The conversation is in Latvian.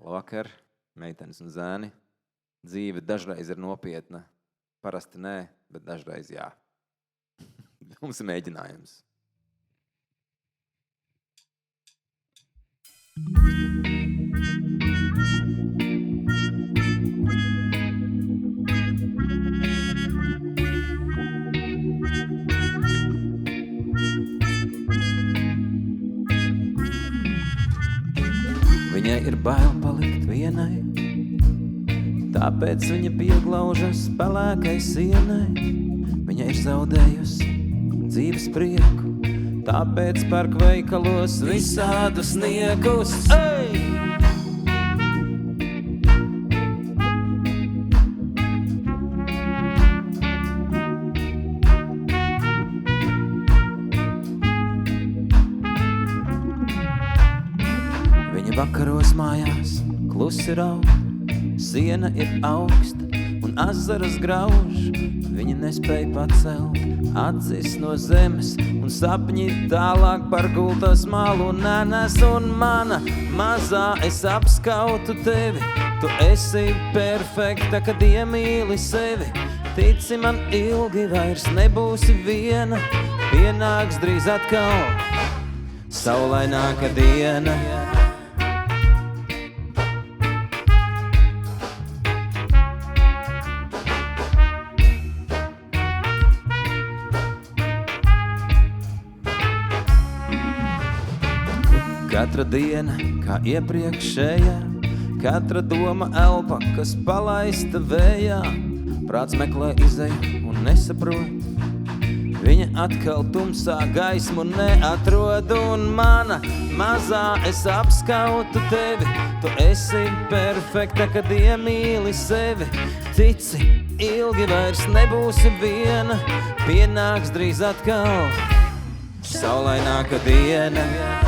Labvakar, meitenes un zēni. Dzīve dažreiz ir nopietna. Parasti nē, bet dažreiz jā. Mums ir mēģinājums. Viņai ir bail palikt vienai, tāpēc viņa pieglaužas pelēkai sienai. Viņa ir zaudējusi dzīves prieku, tāpēc pērk veikalos visādus niekus. Ei! Vakaros mājās klusi raud, siena ir augsta un azaras grauž. Viņa nespēja pacelt acis no zemes un sapņi tālāk par gultas malu nenes. Un mana mazā es apskautu tevi, tu esi perfekta, kad iemīli sevi. Tici man, ilgi vairs nebūsi viena, pienāks drīz atkal saulaināka diena. Katra diena, kā iepriekšējā, katra doma elpa, kas palaista vējā. Prāts meklē izeju un nesaprot, viņa atkal tumsā gaismu neatrod. Un mana mazā es apskautu tevi, tu esi perfekta, kad iemīli sevi. Tici, ilgi vairs nebūsi viena, pienāks drīz atkal saulaināka diena.